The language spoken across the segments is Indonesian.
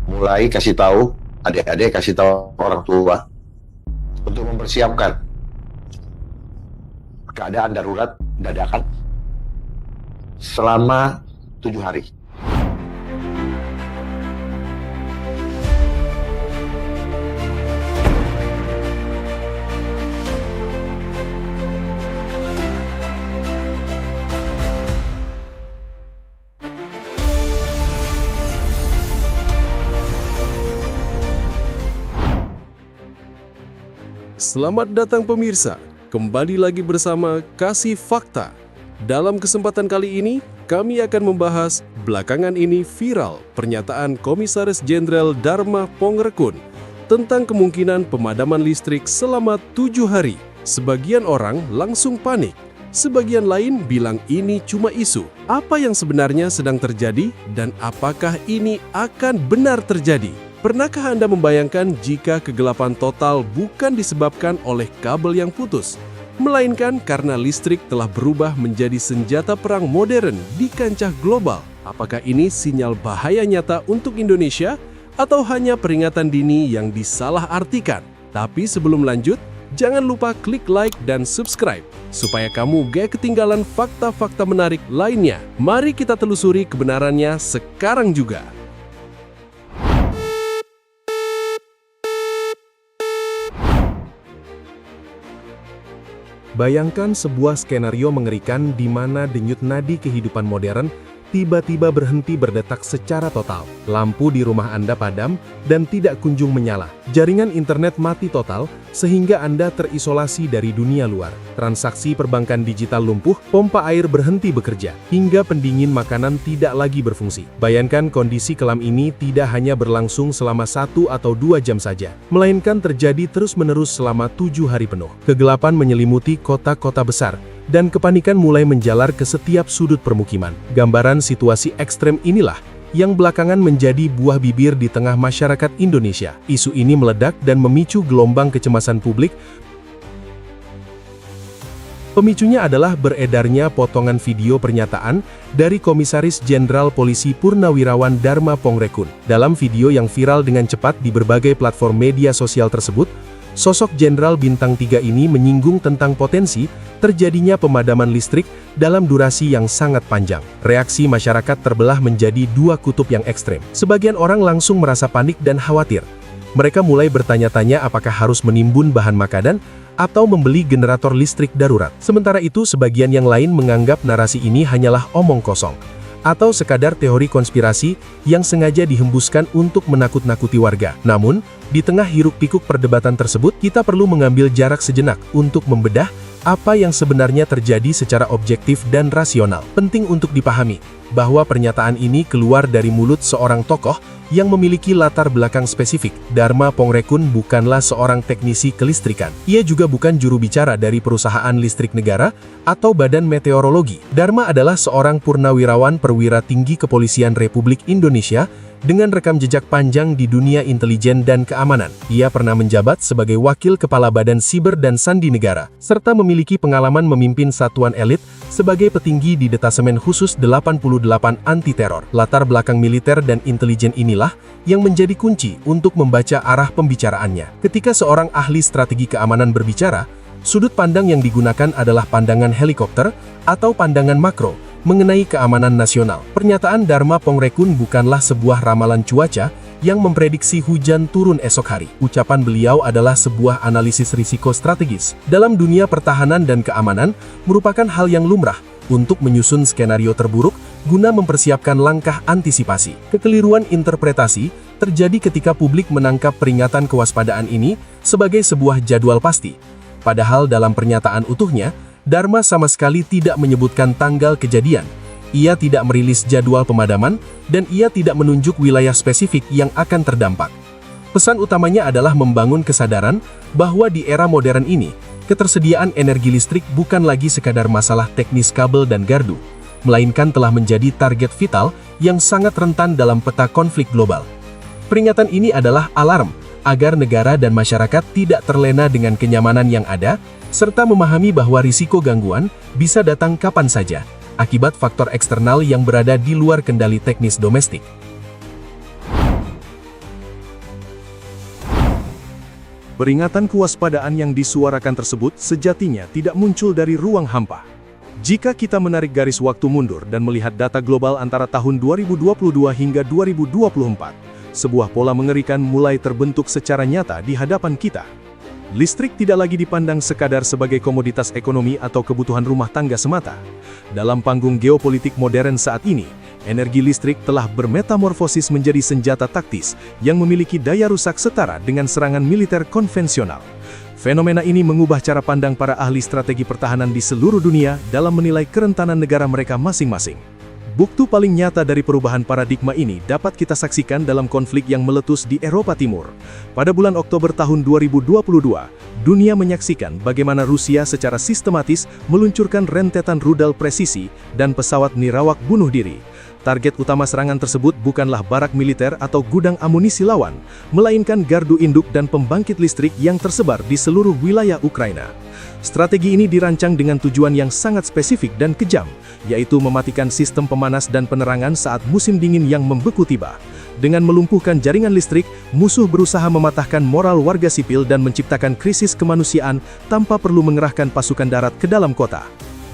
mulai kasih tahu adik-adik, kasih tahu orang tua untuk mempersiapkan keadaan darurat dadakan selama 7 hari. Selamat datang pemirsa, kembali lagi bersama Kasih Fakta. Dalam kesempatan kali ini, kami akan membahas belakangan ini viral pernyataan Komisaris Jenderal Dharma Pongrekun tentang kemungkinan pemadaman listrik selama 7 hari. Sebagian orang langsung panik, sebagian lain bilang ini cuma isu. Apa yang sebenarnya sedang terjadi dan apakah ini akan benar terjadi? Pernahkah Anda membayangkan jika kegelapan total bukan disebabkan oleh kabel yang putus, melainkan karena listrik telah berubah menjadi senjata perang modern di kancah global? Apakah ini sinyal bahaya nyata untuk Indonesia atau hanya peringatan dini yang disalahartikan? Tapi sebelum lanjut, jangan lupa klik like dan subscribe supaya kamu gak ketinggalan fakta-fakta menarik lainnya. Mari kita telusuri kebenarannya sekarang juga. Bayangkan sebuah skenario mengerikan di mana denyut nadi kehidupan modern tiba-tiba berhenti berdetak secara total. Lampu di rumah Anda padam dan tidak kunjung menyala. Jaringan internet mati total sehingga Anda terisolasi dari dunia luar. Transaksi perbankan digital lumpuh, pompa air berhenti bekerja, hingga pendingin makanan tidak lagi berfungsi. Bayangkan kondisi kelam ini tidak hanya berlangsung selama 1 atau 2 jam saja, melainkan terjadi terus-menerus selama 7 hari penuh. Kegelapan menyelimuti kota-kota besar, dan kepanikan mulai menjalar ke setiap sudut permukiman. Gambaran situasi ekstrem inilah yang belakangan menjadi buah bibir di tengah masyarakat Indonesia. Isu ini meledak dan memicu gelombang kecemasan publik. Pemicunya adalah beredarnya potongan video pernyataan dari Komisaris Jenderal Polisi Purnawirawan Dharma Pongrekun. Dalam video yang viral dengan cepat di berbagai platform media sosial tersebut, sosok Jenderal Bintang 3 ini menyinggung tentang potensi terjadinya pemadaman listrik dalam durasi yang sangat panjang. Reaksi masyarakat terbelah menjadi 2 kutub yang ekstrem. Sebagian orang langsung merasa panik dan khawatir. Mereka mulai bertanya-tanya apakah harus menimbun bahan makanan atau membeli generator listrik darurat. Sementara itu, sebagian yang lain menganggap narasi ini hanyalah omong kosong atau sekadar teori konspirasi yang sengaja dihembuskan untuk menakut-nakuti warga. Namun, di tengah hiruk-pikuk perdebatan tersebut, kita perlu mengambil jarak sejenak untuk membedah apa yang sebenarnya terjadi secara objektif dan rasional. Penting untuk dipahami bahwa pernyataan ini keluar dari mulut seorang tokoh yang memiliki latar belakang spesifik. Dharma Pongrekun bukanlah seorang teknisi kelistrikan. Ia juga bukan juru bicara dari perusahaan listrik negara atau badan meteorologi. Dharma adalah seorang purnawirawan perwira tinggi Kepolisian Republik Indonesia dengan rekam jejak panjang di dunia intelijen dan keamanan. Ia pernah menjabat sebagai Wakil Kepala Badan Siber dan Sandi Negara, serta memiliki pengalaman memimpin satuan elit sebagai petinggi di Detasemen Khusus 88 Anti-Teror. Latar belakang militer dan intelijen inilah yang menjadi kunci untuk membaca arah pembicaraannya. Ketika seorang ahli strategi keamanan berbicara, sudut pandang yang digunakan adalah pandangan helikopter atau pandangan makro mengenai keamanan nasional. Pernyataan Dharma Pongrekun bukanlah sebuah ramalan cuaca yang memprediksi hujan turun esok hari. Ucapan beliau adalah sebuah analisis risiko strategis. Dalam dunia pertahanan dan keamanan, merupakan hal yang lumrah untuk menyusun skenario terburuk guna mempersiapkan langkah antisipasi. Kekeliruan interpretasi terjadi ketika publik menangkap peringatan kewaspadaan ini sebagai sebuah jadwal pasti. Padahal dalam pernyataan utuhnya, Dharma sama sekali tidak menyebutkan tanggal kejadian. Ia tidak merilis jadwal pemadaman, dan ia tidak menunjuk wilayah spesifik yang akan terdampak. Pesan utamanya adalah membangun kesadaran bahwa di era modern ini, ketersediaan energi listrik bukan lagi sekadar masalah teknis kabel dan gardu, melainkan telah menjadi target vital yang sangat rentan dalam peta konflik global. Peringatan ini adalah alarm agar negara dan masyarakat tidak terlena dengan kenyamanan yang ada, serta memahami bahwa risiko gangguan bisa datang kapan saja, akibat faktor eksternal yang berada di luar kendali teknis domestik. Peringatan kewaspadaan yang disuarakan tersebut sejatinya tidak muncul dari ruang hampa. Jika kita menarik garis waktu mundur dan melihat data global antara tahun 2022 hingga 2024, sebuah pola mengerikan mulai terbentuk secara nyata di hadapan kita. Listrik tidak lagi dipandang sekadar sebagai komoditas ekonomi atau kebutuhan rumah tangga semata. Dalam panggung geopolitik modern saat ini, energi listrik telah bermetamorfosis menjadi senjata taktis yang memiliki daya rusak setara dengan serangan militer konvensional. Fenomena ini mengubah cara pandang para ahli strategi pertahanan di seluruh dunia dalam menilai kerentanan negara mereka masing-masing. Bukti paling nyata dari perubahan paradigma ini dapat kita saksikan dalam konflik yang meletus di Eropa Timur. Pada bulan Oktober tahun 2022, dunia menyaksikan bagaimana Rusia secara sistematis meluncurkan rentetan rudal presisi dan pesawat nirawak bunuh diri. Target utama serangan tersebut bukanlah barak militer atau gudang amunisi lawan, melainkan gardu induk dan pembangkit listrik yang tersebar di seluruh wilayah Ukraina. Strategi ini dirancang dengan tujuan yang sangat spesifik dan kejam, yaitu mematikan sistem pemanas dan penerangan saat musim dingin yang membeku tiba. Dengan melumpuhkan jaringan listrik, musuh berusaha mematahkan moral warga sipil dan menciptakan krisis kemanusiaan tanpa perlu mengerahkan pasukan darat ke dalam kota.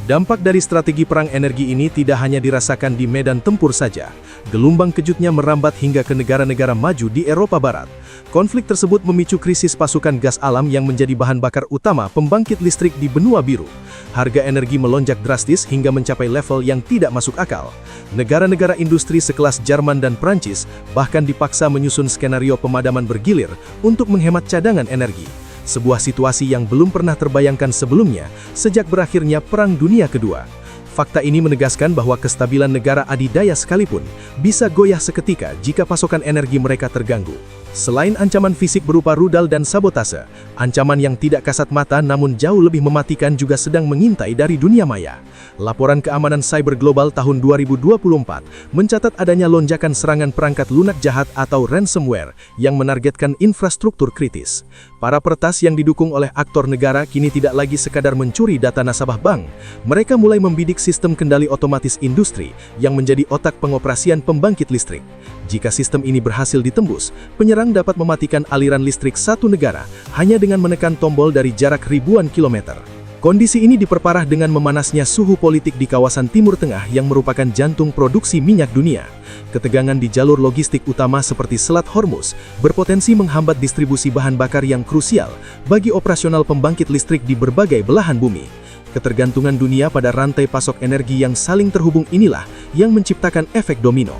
Dampak dari strategi perang energi ini tidak hanya dirasakan di medan tempur saja. Gelombang kejutnya merambat hingga ke negara-negara maju di Eropa Barat. Konflik tersebut memicu krisis pasukan gas alam yang menjadi bahan bakar utama pembangkit listrik di benua biru. Harga energi melonjak drastis hingga mencapai level yang tidak masuk akal. Negara-negara industri sekelas Jerman dan Prancis bahkan dipaksa menyusun skenario pemadaman bergilir untuk menghemat cadangan energi. Sebuah situasi yang belum pernah terbayangkan sebelumnya sejak berakhirnya Perang Dunia Kedua. Fakta ini menegaskan bahwa kestabilan negara adidaya sekalipun bisa goyah seketika jika pasokan energi mereka terganggu. Selain ancaman fisik berupa rudal dan sabotase, ancaman yang tidak kasat mata namun jauh lebih mematikan juga sedang mengintai dari dunia maya. Laporan Keamanan Cyber Global tahun 2024 mencatat adanya lonjakan serangan perangkat lunak jahat atau ransomware yang menargetkan infrastruktur kritis. Para peretas yang didukung oleh aktor negara kini tidak lagi sekadar mencuri data nasabah bank. Mereka mulai membidik sistem kendali otomatis industri yang menjadi otak pengoperasian pembangkit listrik. Jika sistem ini berhasil ditembus, penyerang dapat mematikan aliran listrik satu negara hanya dengan menekan tombol dari jarak ribuan kilometer. Kondisi ini diperparah dengan memanasnya suhu politik di kawasan Timur Tengah yang merupakan jantung produksi minyak dunia. Ketegangan di jalur logistik utama seperti Selat Hormuz berpotensi menghambat distribusi bahan bakar yang krusial bagi operasional pembangkit listrik di berbagai belahan bumi. Ketergantungan dunia pada rantai pasok energi yang saling terhubung inilah yang menciptakan efek domino.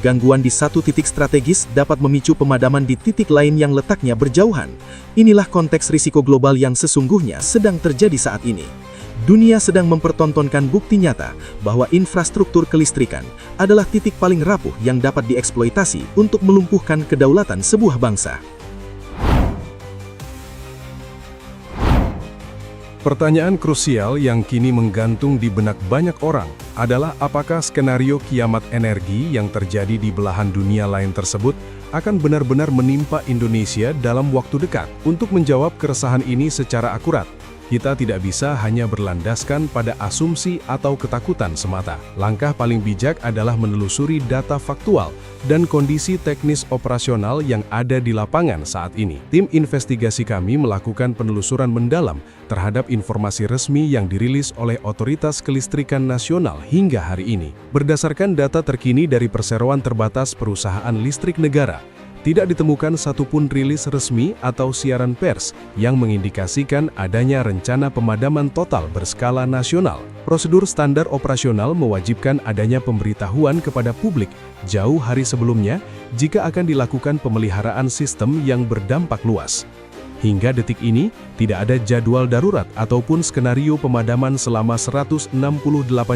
Gangguan di satu titik strategis dapat memicu pemadaman di titik lain yang letaknya berjauhan. Inilah konteks risiko global yang sesungguhnya sedang terjadi saat ini. Dunia sedang mempertontonkan bukti nyata bahwa infrastruktur kelistrikan adalah titik paling rapuh yang dapat dieksploitasi untuk melumpuhkan kedaulatan sebuah bangsa. Pertanyaan krusial yang kini menggantung di benak banyak orang adalah apakah skenario kiamat energi yang terjadi di belahan dunia lain tersebut akan benar-benar menimpa Indonesia dalam waktu dekat. Untuk menjawab keresahan ini secara akurat, kita tidak bisa hanya berlandaskan pada asumsi atau ketakutan semata. Langkah paling bijak adalah menelusuri data faktual dan kondisi teknis operasional yang ada di lapangan saat ini. Tim investigasi kami melakukan penelusuran mendalam terhadap informasi resmi yang dirilis oleh Otoritas Kelistrikan Nasional hingga hari ini. Berdasarkan data terkini dari Perseroan Terbatas Perusahaan Listrik Negara, tidak ditemukan satupun rilis resmi atau siaran pers yang mengindikasikan adanya rencana pemadaman total berskala nasional. Prosedur standar operasional mewajibkan adanya pemberitahuan kepada publik jauh hari sebelumnya jika akan dilakukan pemeliharaan sistem yang berdampak luas. Hingga detik ini, tidak ada jadwal darurat ataupun skenario pemadaman selama 168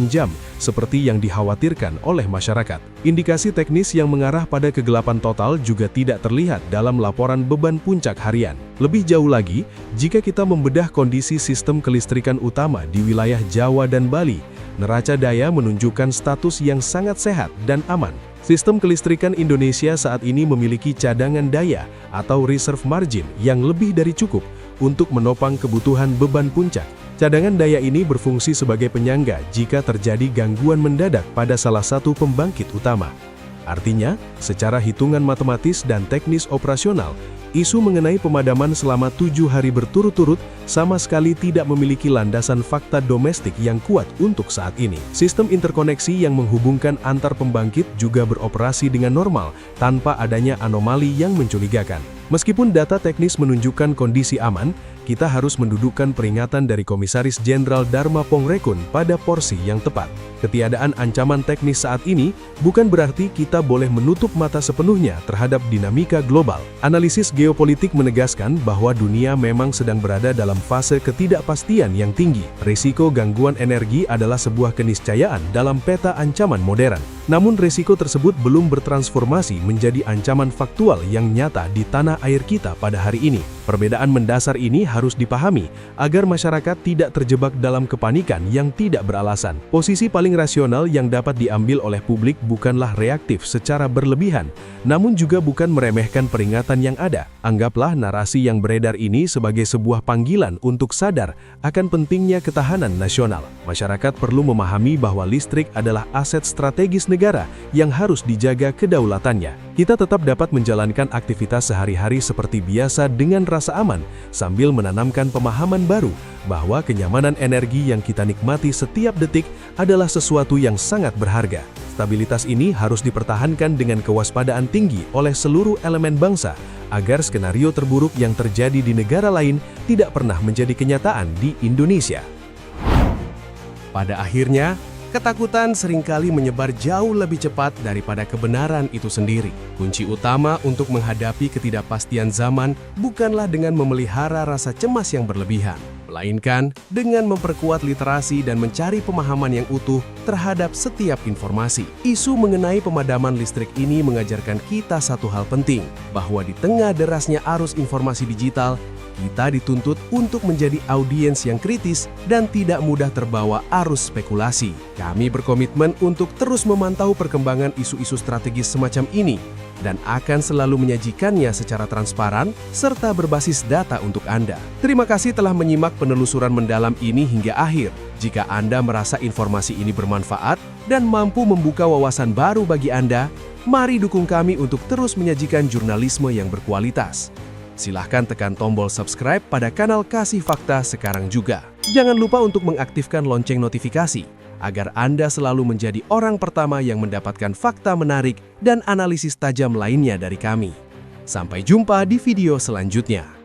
jam seperti yang dikhawatirkan oleh masyarakat. Indikasi teknis yang mengarah pada kegelapan total juga tidak terlihat dalam laporan beban puncak harian. Lebih jauh lagi, jika kita membedah kondisi sistem kelistrikan utama di wilayah Jawa dan Bali, neraca daya menunjukkan status yang sangat sehat dan aman. Sistem kelistrikan Indonesia saat ini memiliki cadangan daya atau reserve margin yang lebih dari cukup untuk menopang kebutuhan beban puncak. Cadangan daya ini berfungsi sebagai penyangga jika terjadi gangguan mendadak pada salah satu pembangkit utama. Artinya, secara hitungan matematis dan teknis operasional, Isu mengenai pemadaman selama 7 hari berturut-turut sama sekali tidak memiliki landasan fakta domestik yang kuat untuk saat ini. Sistem interkoneksi yang menghubungkan antar pembangkit juga beroperasi dengan normal tanpa adanya anomali yang mencurigakan. Meskipun data teknis menunjukkan kondisi aman, kita harus mendudukkan peringatan dari Komisaris Jenderal Dharma Pongrekun pada porsi yang tepat. Ketiadaan ancaman teknis saat ini bukan berarti kita boleh menutup mata sepenuhnya terhadap dinamika global. Analisis geopolitik menegaskan bahwa dunia memang sedang berada dalam fase ketidakpastian yang tinggi. Risiko gangguan energi adalah sebuah keniscayaan dalam peta ancaman modern. Namun risiko tersebut belum bertransformasi menjadi ancaman faktual yang nyata di tanah air kita pada hari ini. Perbedaan mendasar ini harus dipahami agar masyarakat tidak terjebak dalam kepanikan yang tidak beralasan. Posisi paling rasional yang dapat diambil oleh publik bukanlah reaktif secara berlebihan, namun juga bukan meremehkan peringatan yang ada. Anggaplah narasi yang beredar ini sebagai sebuah panggilan untuk sadar akan pentingnya ketahanan nasional. Masyarakat perlu memahami bahwa listrik adalah aset strategis negara yang harus dijaga kedaulatannya. Kita tetap dapat menjalankan aktivitas sehari-hari seperti biasa dengan rasa aman, sambil menanamkan pemahaman baru bahwa kenyamanan energi yang kita nikmati setiap detik adalah sesuatu yang sangat berharga. Stabilitas ini harus dipertahankan dengan kewaspadaan tinggi oleh seluruh elemen bangsa, agar skenario terburuk yang terjadi di negara lain tidak pernah menjadi kenyataan di Indonesia. Pada akhirnya, ketakutan seringkali menyebar jauh lebih cepat daripada kebenaran itu sendiri. Kunci utama untuk menghadapi ketidakpastian zaman bukanlah dengan memelihara rasa cemas yang berlebihan, melainkan dengan memperkuat literasi dan mencari pemahaman yang utuh terhadap setiap informasi. Isu mengenai pemadaman listrik ini mengajarkan kita satu hal penting, bahwa di tengah derasnya arus informasi digital, kita dituntut untuk menjadi audiens yang kritis dan tidak mudah terbawa arus spekulasi. Kami berkomitmen untuk terus memantau perkembangan isu-isu strategis semacam ini dan akan selalu menyajikannya secara transparan serta berbasis data untuk Anda. Terima kasih telah menyimak penelusuran mendalam ini hingga akhir. Jika Anda merasa informasi ini bermanfaat dan mampu membuka wawasan baru bagi Anda, mari dukung kami untuk terus menyajikan jurnalisme yang berkualitas. Silahkan tekan tombol subscribe pada kanal Kasih Fakta sekarang juga. Jangan lupa untuk mengaktifkan lonceng notifikasi, agar Anda selalu menjadi orang pertama yang mendapatkan fakta menarik dan analisis tajam lainnya dari kami. Sampai jumpa di video selanjutnya.